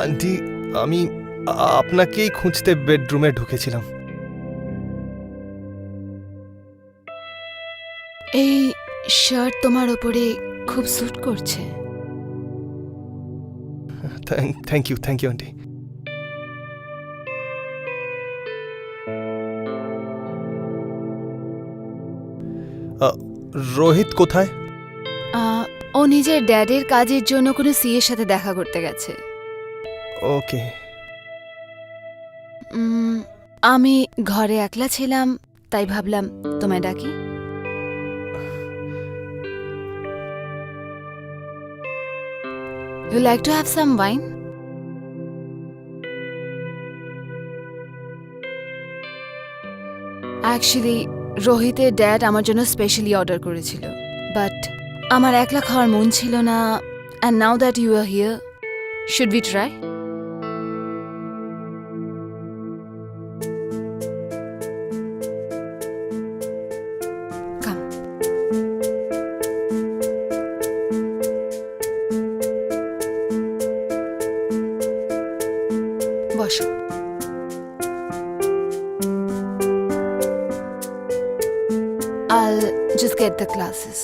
Aunty, আমি আপনাকেই খুঁজতে বেডরুমে ঢুকেছিলাম। এই শার্ট তোমার ওপরে খুব স্যুট করছে। Thank you aunty. রোহিত কোথায়? ও নিজের ড্যাডের কাজের জন্য কোনো সিএর সাথে দেখা করতে গেছে। ওকে। আমি ঘরে একলা ছিলাম, তাই ভাবলাম তোমায় ডাকি। You like to have some wine? Actually রোহিতের ড্যাড আমার জন্য স্পেশালি অর্ডার করেছিল, বাট আমার একলা খাওয়ার মন ছিল না। And now that you are here, should we try? Come. বসো। I'll just get the glasses.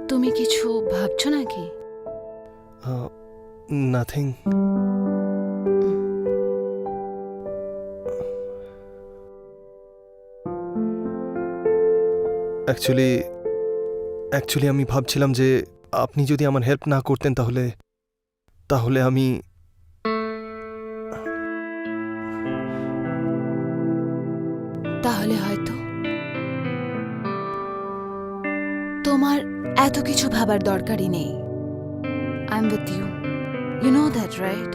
তুমি কিছু ভাবছো নাকি? নাথিং। অ্যাকচুয়ালি আমি ভাবছিলাম যে আপনি যদি আমার হেল্প না করতেন তাহলে আমি তাহলে হয়তো তোমার এত কিছু ভাবার দরকারই নেই। I am with you, you know that, right?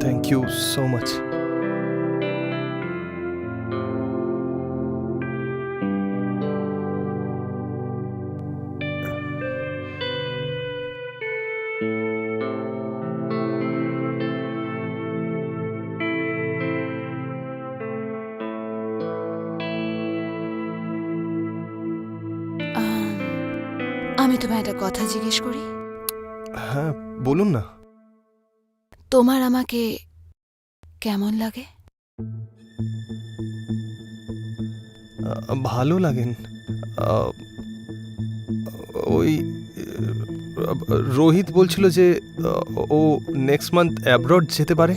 Thank you so much. আমি তোমায় একটা কথা জিজ্ঞেস করি? হ্যাঁ, বলুন না। তোমার আমাকে কেমন লাগে? ভালো লাগেন। ওই রোহিত বলছিল যে ও নেক্সট মান্থ অ্যাব্রড যেতে পারে।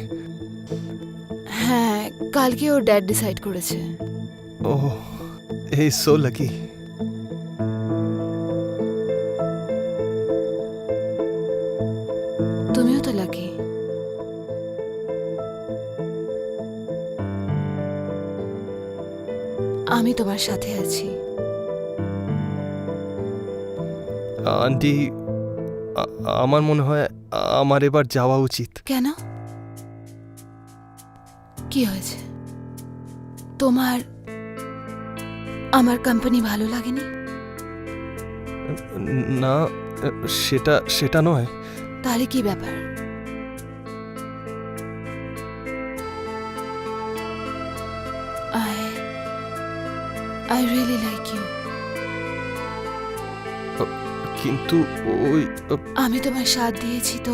হ্যাঁ, কালকে ওর ড্যাড ডিসাইড করেছে। ওহ, হি ইজ সো লাকি। তুমিও তো লাকি। আমি তোমার সাথে আছি। আন্টি, আমার মনে হয় আমার এবার যাওয়া উচিত। কেন? কি হয়েছে? তোমার আমার কোম্পানি ভালো লাগেনি? না, সেটা নয়। তাহলে কি ব্যাপার? I really like you. কিন্তু ওই আমি তোমার সাথ দিয়েছি, তো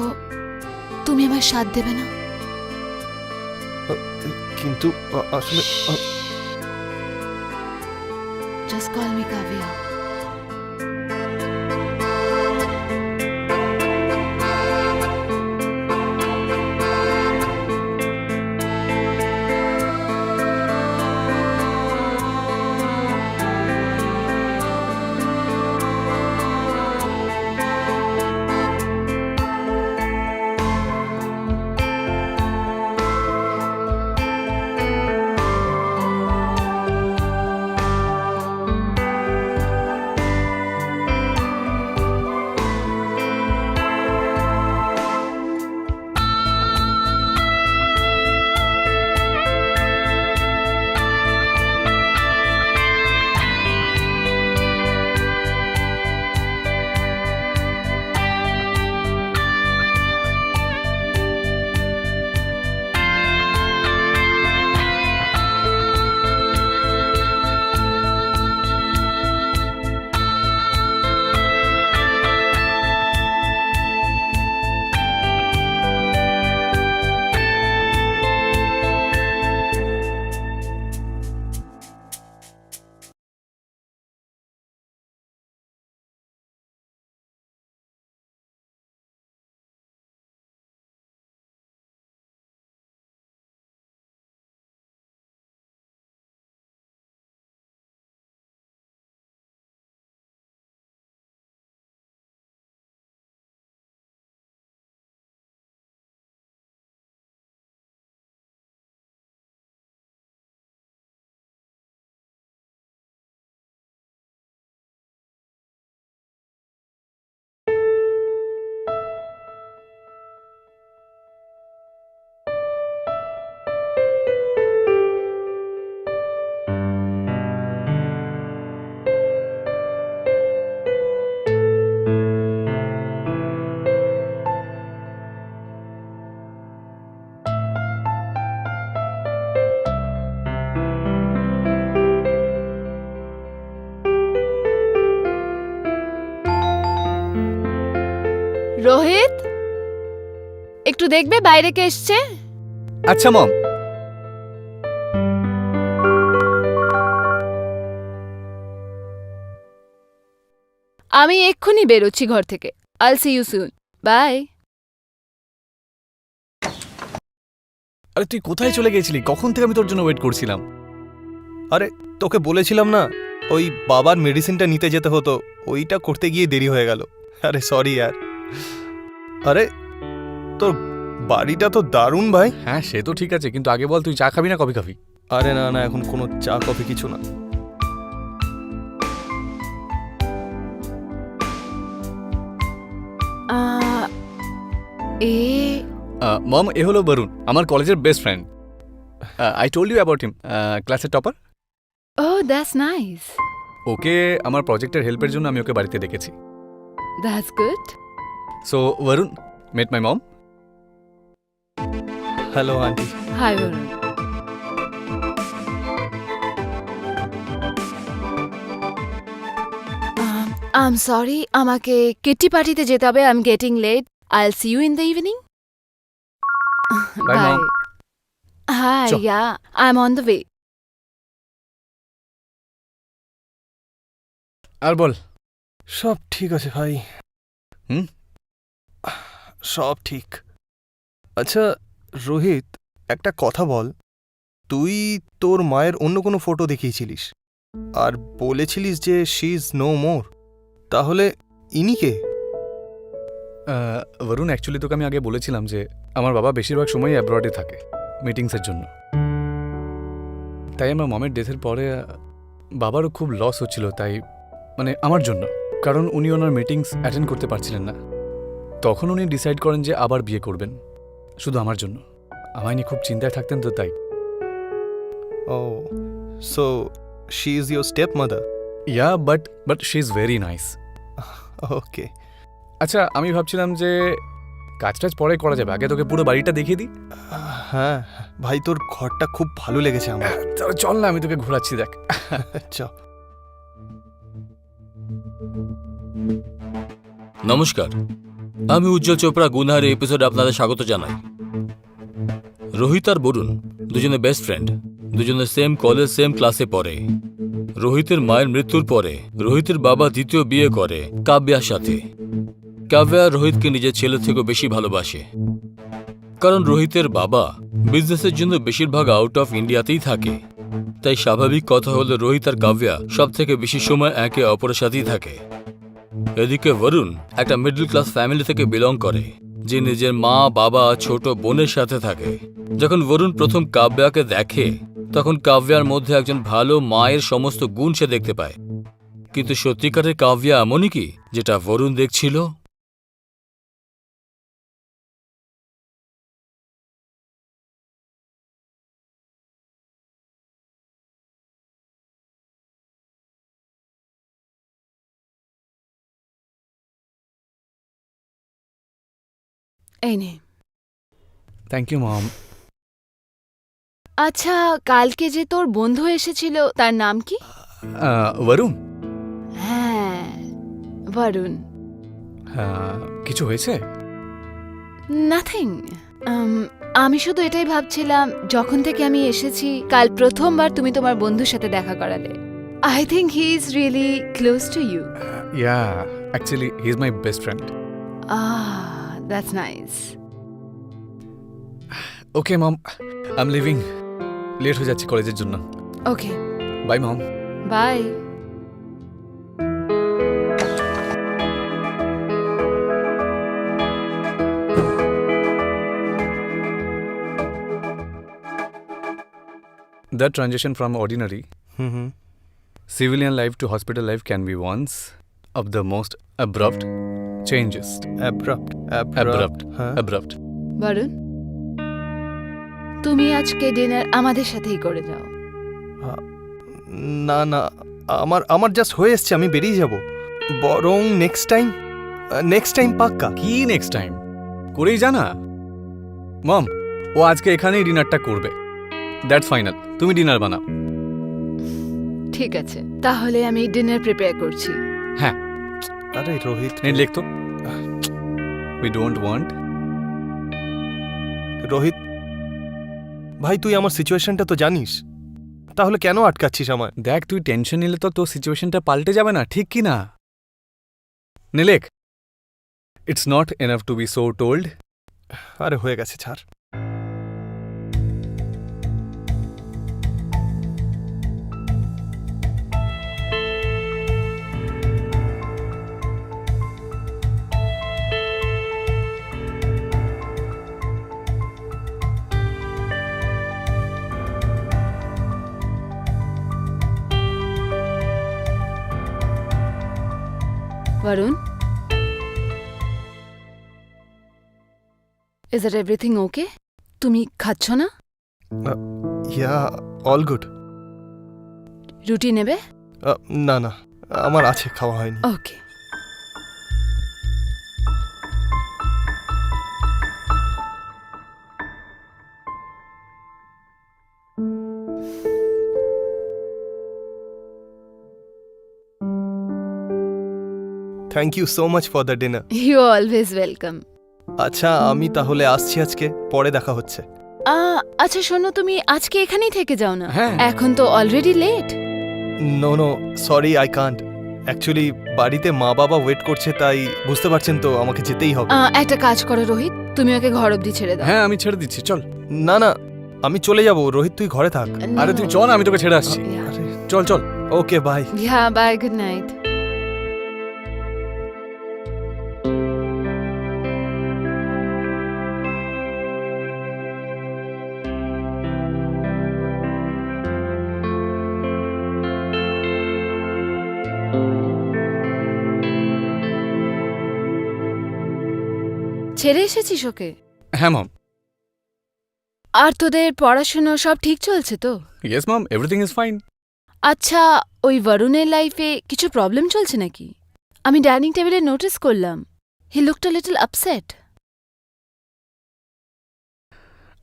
তুমি আমার সাথ দেবে না? কিন্তু আসলে Just call me Kavya. Rohit, একটু দেখবে বাইরে কে এসছে। আচ্ছা মম। আমি এক্ষুনি বেরোচ্ছি ঘর থেকে। আইল সি ইউ সুন। বাই। আরে তুই কোথায় চলে গেছিলি? কখন থেকে আমি তোর জন্য ওয়েট করছিলাম। আরে তোকে বলেছিলাম না, ওই বাবার মেডিসিনটা নিতে যেতে হতো, ওইটা করতে গিয়ে দেরি হয়ে গেল। আরে সরি यार। আরে তোর বাড়িটা তো দারুণ ভাই। হ্যাঁ সে তো ঠিক আছে, কিন্তু আগে বল তুই চা খাবি না কফি খাবি? আরে না না, এখন কোনো চা কফি কিছু না। এ মম, এ হলো বরুণ, আমার কলেজের best friend. I told you about him, ক্লাসের topper. Oh that's nice. Okay আমার প্রজেক্টের হেল্পের জন্য আমি ওকে বাড়িতে ডেকেছি। That's good. So Varun, met my mom. Hello aunty. Hi Varun. I am sorry, আমাকে কিটি পার্টিতে যেতে হবে। I am getting late. I'll see you in the evening. Bye, Mom. Hi, Sure. Yeah, I am on the way. আর বল। সব ঠিক আছে ভাই। হুম? সব ঠিক। আচ্ছা রোহিত, একটা কথা বল, তুই তোর মায়ের অন্য কোনো ফটো দেখিয়েছিলিস আর বলেছিলিস যে শি ইজ নো মোর, তাহলে ইনি কে? বরুণ, অ্যাকচুয়ালি তোকে আমি আগে বলেছিলাম যে আমার বাবা বেশিরভাগ সময়ই অ্যাব্রডে থাকে মিটিংসের জন্য। তাই আমার মমের ডেথের পরে বাবারও খুব লস হচ্ছিল, তাই মানে আমার জন্য, কারণ উনি ওনার মিটিংস অ্যাটেন্ড করতে পারছিলেন না। তখন উনি ডিসাইড করেন যে আবার বিয়ে করবেন, শুধু আমার জন্য। আমায় নিয়ে খুব চিন্তায় থাকতেন, তো তাই। Oh, so she is your step mother? Yeah, but she is very nice. Okay. আচ্ছা, আমি ভাবছিলাম যে কাজ টাজ পরে করা যাবে, আগে তোকে পুরো বাড়িটা দেখিয়ে দিই। হ্যাঁ ভাই, তোর ঘরটা খুব ভালো লেগেছে আমার। তাহলে চল না, আমি তোকে ঘোরাচ্ছি, দেখ। চ। নমস্কার, আমি উজ্জ্বল চোপড়া গুনহার এই এপিসোডে আপনাদের স্বাগত জানাই। রোহিত আর বরুণ দুজনে বেস্ট ফ্রেন্ড, দুজনে সেম কলেজ সেম ক্লাসে পড়ে। রোহিতের মায়ের মৃত্যুর পরে রোহিতের বাবা দ্বিতীয় বিয়ে করে কাব্যার সাথে। কাব্যা রোহিতকে নিজের ছেলে থেকেও বেশি ভালোবাসে, কারণ রোহিতের বাবা বিজনেসের জন্য বেশিরভাগ আউট অফ ইন্ডিয়াতেই থাকে। তাই স্বাভাবিক কথা হলো রোহিত আর কাব্যা সব থেকে বেশি সময় একে অপরের সাথেই থাকে। এদিকে বরুণ একটা মিডল ক্লাস ফ্যামিলি থেকে বিলং করে, যে নিজের মা বাবা ছোট বোনের সাথে থাকে। যখন বরুণ প্রথম কাব্যাকে দেখে, তখন কাব্যার মধ্যে একজন ভালো মায়ের সমস্ত গুণ সে দেখতে পায়। কিন্তু সত্যিকারের কাব্যা এমনই কি যেটা বরুণ দেখছিল? এই নে। Thank you mom. আচ্ছা, কালকে যে তোর বন্ধু এসেছিল তার নাম কি? বরুণ। হ্যাঁ, বরুণ। কিছু হয়েছে? নাথিং। আমি শুধু এটাই ভাবছিলাম, যখন থেকে আমি এসেছি কাল প্রথমবার তুমি তোমার বন্ধুর সাথে দেখা করালে। I think he is really close to you. Yeah, actually he is my best friend. That's nice. Okay mom, I am leaving. Late হয়ে যাচ্ছি কলেজের জন্য। Okay, bye mom. Bye. That transition from ordinary hmm hmm. civilian life to hospital life can be once of the most abrupt changes. Abrupt Abrupt. হ্যাঁ। Abrupt. Varun, তুমি আজকে dinner আমাদের সাথেই করে যাও। না না, আমার জাস্ট হয়ে এসছে, আমি বেরিয়ে যাব। বরং নেক্সট টাইম পাক্কা। কি নেক্সট টাইম? করেই জানা মম, ও আজকে এখানেই ডিনারটা করবে। That's final. তুমি ডিনার বানাও। ঠিক আছে, তাহলে আমি ডিনার প্রিপেয়ার করছি। হ্যাঁ, আরে রোহিত, নে লিখ তো। We don't want. রোহিত ভাই, তুই আমার সিচুয়েশনটা তো জানিস, তাহলে কেন আটকাচ্ছিস আমায়? দেখ, তুই টেনশন নিলে তো তোর সিচুয়েশনটা পাল্টে যাবে না, ঠিক কি না? নিলেক, it's not enough to be so told. আরে হয়ে গেছে, ছাড়। Varun? Is it everything okay? তুমি খাচ্ছ না? Yeah, all good. রুটি নেবে? না না, আমার আছে, খাওয়া হয়নি। Okay. Thank you so much for the dinner. You always welcome. আচ্ছা, আমি তাহলে আসছি আজকে, পরে দেখা হচ্ছে। আচ্ছা শোনো, তুমি আজকে এখানেই থেকে যাও না? হ্যাঁ। এখন তো already late. No no, sorry, I can't. Actually বাড়িতে মা বাবা ওয়েট করছে, তাই বুঝতে পারছেন তো, আমাকে যেতেই হবে। একটা কাজ করো রোহিত, তুমি ওকে ঘর অব্দি ছেড়ে দাও। হ্যাঁ, আমি ছেড়ে দিচ্ছি, চল। না না, আমি চলে যাব। রোহিত, তুই ঘরে থাক। আরে তুই চল, আমি তোকে ছেড়ে আসছি। আরে, চল চল। ওকে, বাই। হ্যাঁ, বাই, গুড নাইট। ছেড়ে এসেছিস ওকে? হ্যাঁ মম। আর তোদের পড়াশুনো সব ঠিক চলছে তো? Yes mom, everything is fine. আচ্ছা, ওই বরুণের লাইফে কিছু প্রবলেম চলছে নাকি? আমি ডাইনিং টেবিলে নোটিস করলাম, he looked a little upset.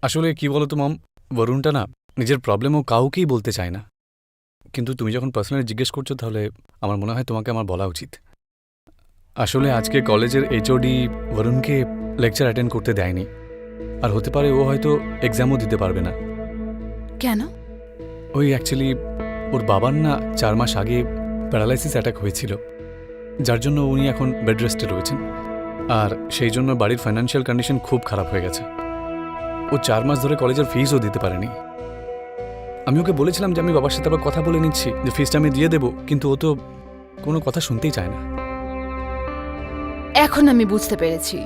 আসলে কি বলতো মম, বরুণটা না নিজের প্রবলেমও কাউকেই বলতে চায় না। কিন্তু তুমি যখন পার্সোনালি জিজ্ঞেস করছো, তাহলে আমার মনে হয় তোমাকে আমার বলা উচিত। আসলে আজকে কলেজের এইচওডি বরুণকে লেকচার অ্যাটেন্ড করতে দেয়নি, আর হতে পারে ও হয়তো এক্সামও দিতে পারবে না। কেন? ওই অ্যাকচুয়ালি ওর বাবার না 4 মাস আগে প্যারালাইসিস অ্যাটাক হয়েছিল, যার জন্য উনি এখন বেড রেস্টে রয়েছেন। আর সেই জন্য বাড়ির ফাইন্যান্সিয়াল কন্ডিশন খুব খারাপ হয়ে গেছে। ও 4 মাস ধরে কলেজের ফিসও দিতে পারেনি। আমি ওকে বলেছিলাম যে আমি বাবার সাথে আবার কথা বলে নিচ্ছি, যে ফিসটা আমি দিয়ে দেবো, কিন্তু ও তো কোনো কথা শুনতেই চায় না। এখন আমি বুঝতে পেরেছি।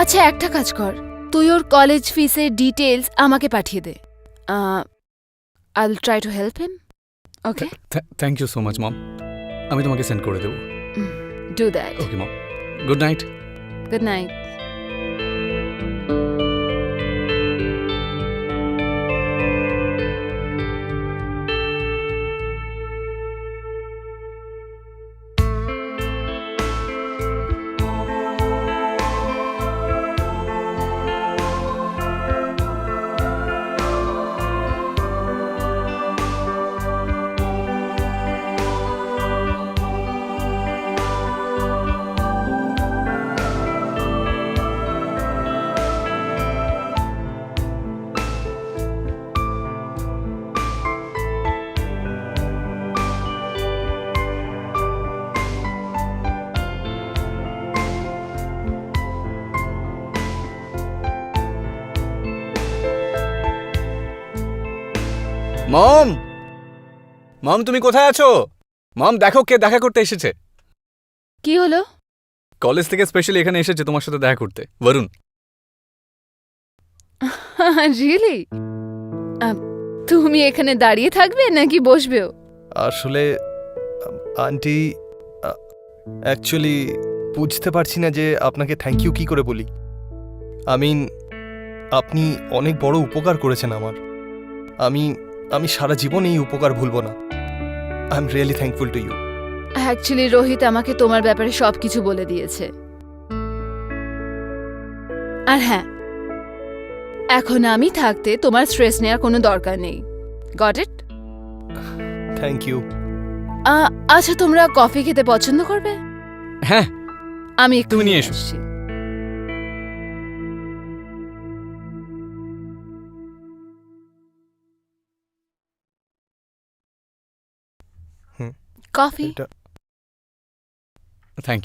আচ্ছা, একটা কাজ কর, তুই ওর কলেজ ফিসের ডিটেলস আমাকে পাঠিয়ে দে। I will try to help him. Okay, thank you so much mom, আমি তোমাকে সেন্ড করে দেবো। Do that. Okay mom, good night. Good night. Mom, mom তুমি কোথায় আছো? মম দেখো, কে দেখা করতে এসেছে। কি হলো? কলেজ থেকে স্পেশালি এখানে এসেছে তোমার সাথে দেখা করতে, বরুণ। রিয়েলি? তুমি এখানে দাঁড়িয়ে থাকবে নাকি বসবেও? আসলে আন্টি, অ্যাকচুয়ালি বুঝতে পারছি না যে আপনাকে থ্যাংক ইউ কি করে বলি। আপনি অনেক বড় উপকার করেছেন আমার। আমি সারা জীবন এই উপকার ভুলবো না। I am really thankful to you. Actually Rohit আমাকে তোমার ব্যাপারে সবকিছু বলে দিয়েছে। আর হ্যাঁ, এখন আমি থাকতে তোমার স্ট্রেস নেওয়ার কোনো দরকার নেই। Got it? Thank you. আচ্ছা, তোমরা কফি খেতে পছন্দ করবে? হ্যাঁ। আমি একটু তুমি নিয়ে এসো। আসছি। হুম। কফি। এটা thank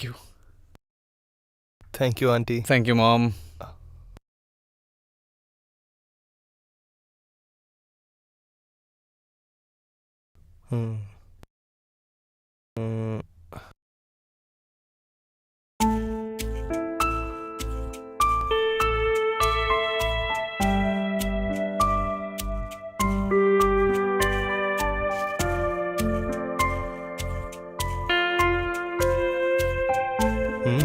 you aunty. Thank you mom. হুম হুম, হুম।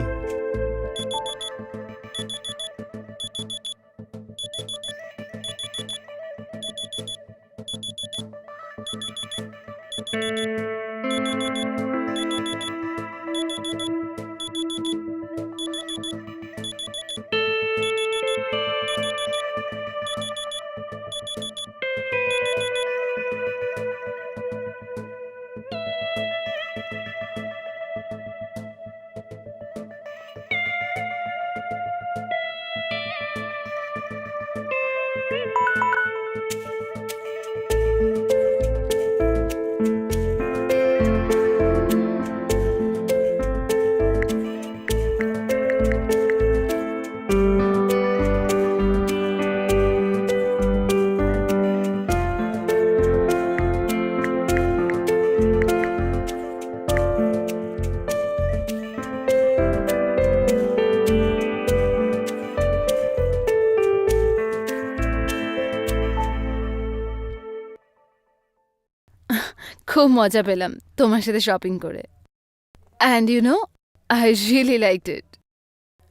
খুব মজা পেলাম তোমার সাথে শপিং করে। And you know, I really liked it.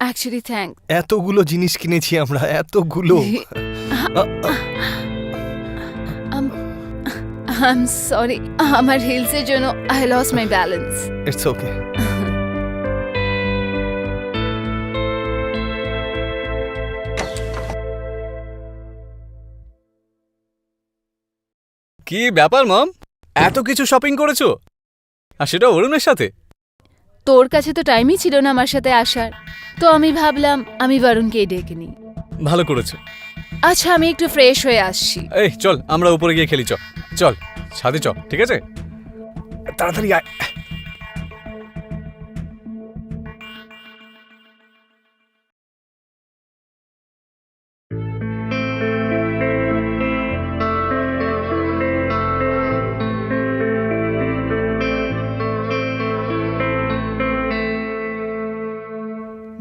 Actually thank. এতগুলো জিনিস কিনেছি আমরা, এতগুলো। আই এম সরি, আমার হিলসের জন্য I lost my balance. It's okay. কি ব্যাপার মম, এত কিছু শপিং করেছো, আর সেটা অরুণের সাথে? তোর কাছে তো টাইমই ছিল না আমার সাথে আসার, তো আমি ভাবলাম আমি বরুণকেই ডেকে নিই। ভালো করেছো। আচ্ছা, আমি একটু ফ্রেশ হয়ে আসছি। এই চল আমরা উপরে গিয়ে খেলি, চল ছাদে চল, ঠিক আছে? তাড়াতাড়ি আয়।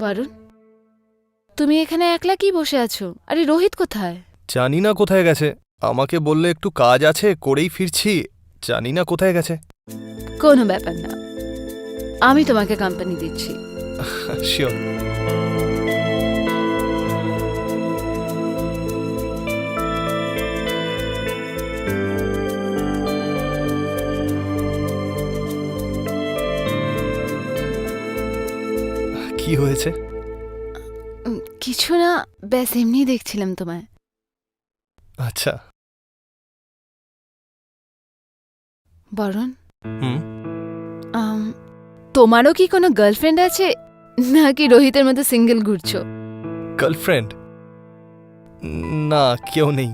বরুণ, তুমি এখানে একলা কি বসে আছো? আরে রোহিত কোথায়? জানি না কোথায় গেছে, আমাকে বললে একটু কাজ আছে, করেই ফিরছি। জানি না কোথায় গেছে। কোনো ব্যাপার না, আমি তোমাকে কোম্পানি দিচ্ছি। শিওর। কি হয়েছে? কিছু না, ব্যাস এমনি দেখছিলাম তোমায়। আচ্ছা। বরুণ, হুম। তোমারও কি কোনো গার্লফ্রেন্ড আছে, নাকি রোহিতের মতো সিঙ্গেল ঘুরছো? গার্লফ্রেন্ড? না, কেউ নেই।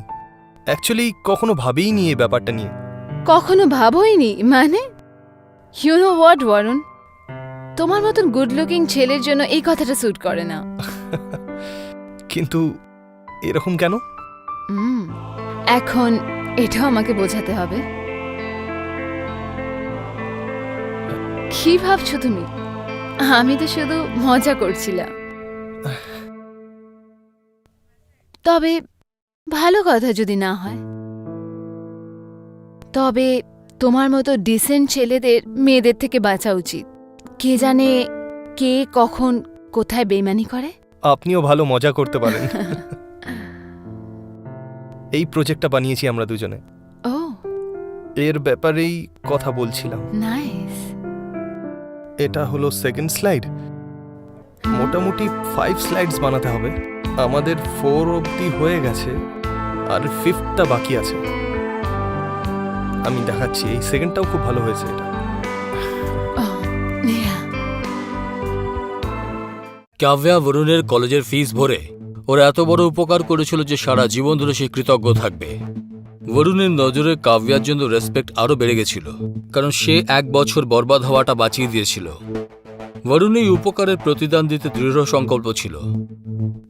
অ্যাকচুয়ালি কখনো ভাবিনি এই ব্যাপারটা নিয়ে। কখনো ভাবোইনি মানে? ইউ নো হোয়াট বরুণ, তোমার মতন গুড লুকিং ছেলের জন্য এই কথাটা স্যুট করে না। কিন্তু এরকম কেন? এখন এটাও আমাকে বোঝাতে হবে। কি ভাবছো তুমি? আমি তো শুধু মজা করছিলাম। তবে ভালো কথা যদি না হয়, তবে তোমার মতো ডিসেন্ট ছেলেদের মেয়েদের থেকে বাঁচা উচিত। কে জানে কে কখন কোথায় বেইমানি করে। আপনিও ভালো মজা করতে পারেন। এই প্রজেক্টটা বানিয়েছি আমরা দুজনে, ও এর ব্যাপারেই কথা বলছিলাম। নাইস। এটা হলো সেকেন্ড স্লাইড। মোটামুটি 5 স্লাইডস বানাতে হবে। আমাদের 4 অবধি হয়ে গেছে, আর 5টা বাকি আছে। আমি দেখাচ্ছি, এই সেকেন্ডটাও খুব ভালো হয়েছে। এটা কাব্যা বরুণের কলেজের ফিস ভরে ওরা এত বড় উপকার করেছিল যে সারা জীবন ধরে সে কৃতজ্ঞ থাকবে। বরুণের নজরে কাব্যার জন্য রেসপেক্ট আরও বেড়ে গেছিল, কারণ সে 1 বছর বরবাদ হওয়াটা বাঁচিয়ে দিয়েছিল। বরুণ এই উপকারের প্রতিদান দিতে দৃঢ় সংকল্প ছিল,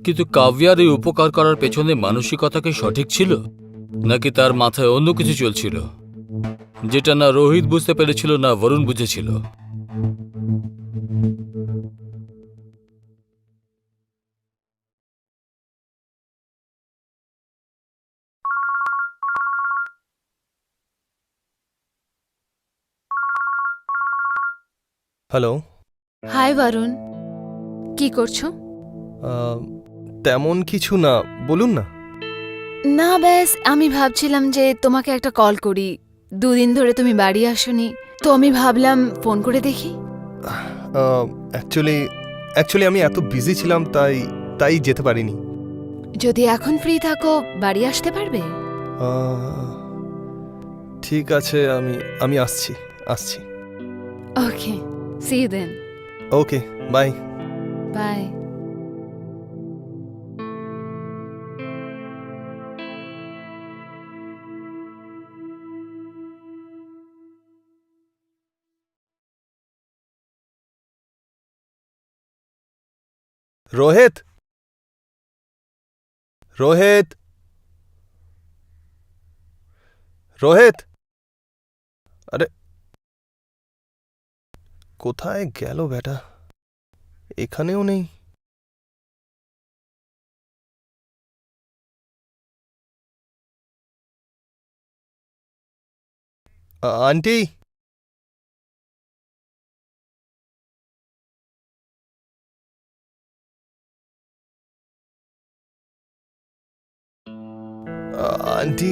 কিন্তু কাব্যার এই উপকার করার পেছনে মানসিকতা কি সঠিক ছিল, নাকি তার মাথায় অন্য কিছু চলছিল, যেটা না রোহিত বুঝতে পেরেছিল না বরুণ বুঝেছিল। হ্যালো। হাই বরুণ, কি করছো? তেমন কিছু না, বলুন না। না ব্যাস আমি ভাবছিলাম যে তোমাকে একটা কল করি। 2 দিন ধরে তুমি বাড়ি আসোনি, তো আমি ভাবলাম ফোন করে দেখি। অ্যাকচুয়ালি আমি এত বিজি ছিলাম, তাই যেতে পারিনি। যদি এখন ফ্রি থাকো বাড়ি আসতে পারবে? ঠিক আছে, আমি আসছি। Okay, see you then. Okay, bye. Bye. Rohit, Rohit, Rohit, আরে কোথায় গেল বেটা? এখানেও নেই। আন্টি, আন্টি,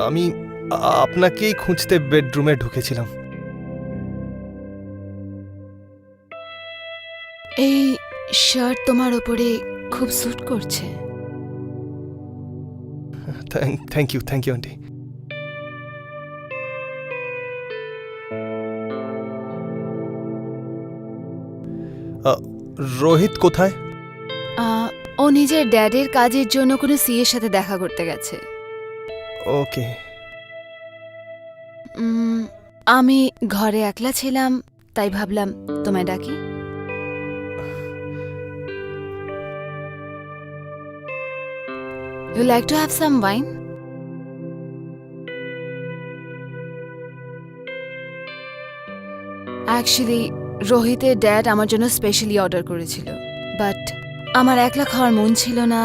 আমি আপনাকেই খুঁজতে বেডরুমে ঢুকেছিলাম। এই শার্ট তোমার ওপরে খুব স্যুট করছে। Thank you aunty. রোহিত কোথায়? ও নিজের ড্যাডের কাজের জন্য কোনো সিএর সাথে দেখা করতে গেছে। ওকে। আমি ঘরে একলা ছিলাম, তাই ভাবলাম তোমায় ডাকি। You like to have some wine? Actually, রোহিতের ড্যাড আমার জন্য স্পেশালি অর্ডার করেছিল, বাট আমার একলা খাওয়ার মন ছিল না।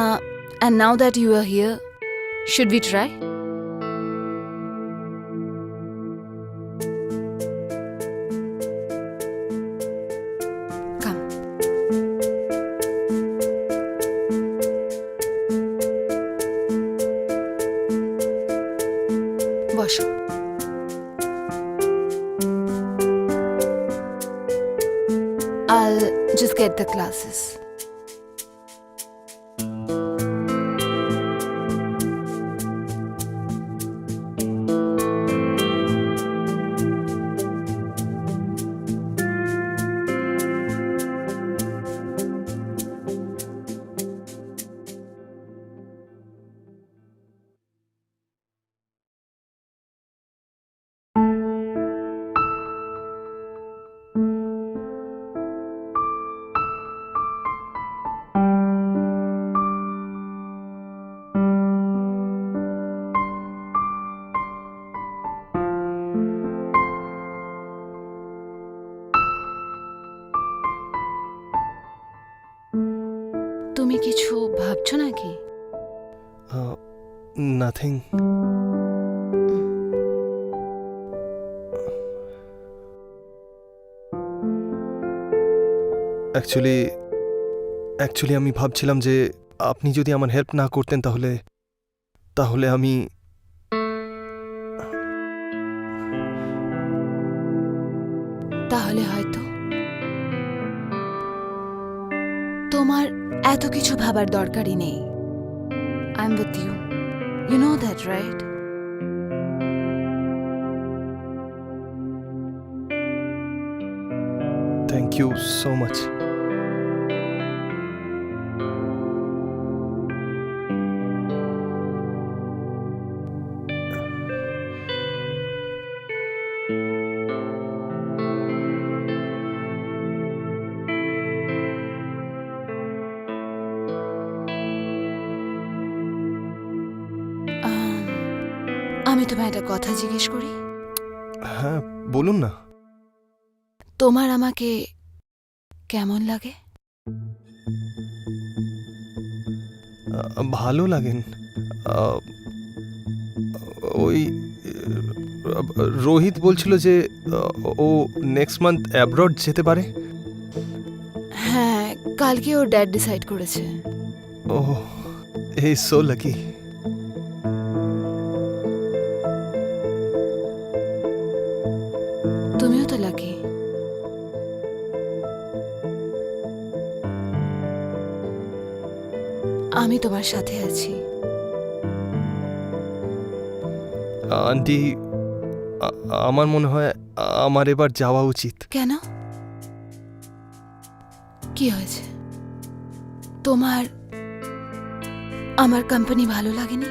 And now that you are here, should we try? Come. বসো। I'll just get the glasses. তুমি কিছু ভাবছো নাকি? নাথিং। অ্যাকচুয়ালি আমি ভাবছিলাম যে আপনি যদি আমার হেল্প না করতেন তাহলে আমি তাহলে হয়তো তোমার এত কিছু ভাবার দরকারই নেই। I am with you, you know that, right? Thank you so much. আমি তোমায় একটা কথা জিজ্ঞেস করি। হ্যাঁ, বলুন না। তোমার আমাকে কেমন লাগে? ভালো লাগেন। আহ, ওই রোহিত বলছিল যে ও নেক্সট মান্থ অ্যাব্রড যেতে পারে। হ্যাঁ, কালকে ওর ড্যাড ডিসাইড করেছে। ও হি ইজ সো লাকি। তুমিও তো লাকি। আমি তোমার সাথে আছি। আন্টি, আমার মনে হয় আমার এবার যাওয়া উচিত। কেন? কি হয়েছে? তোমার আমার কোম্পানি ভালো লাগেনি?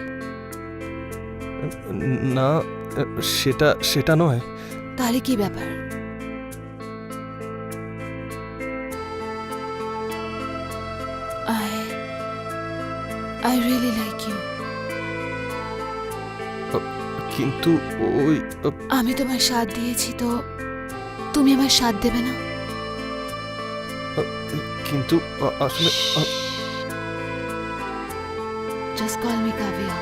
না, সেটা নয়। তাহলে কি ব্যাপার? I really like you. কিন্তু ওই আমি তোমার সাথ দিয়েছি তো তুমি আমার সাথ দেবে না? কিন্তু আসলে Just call me Kavya.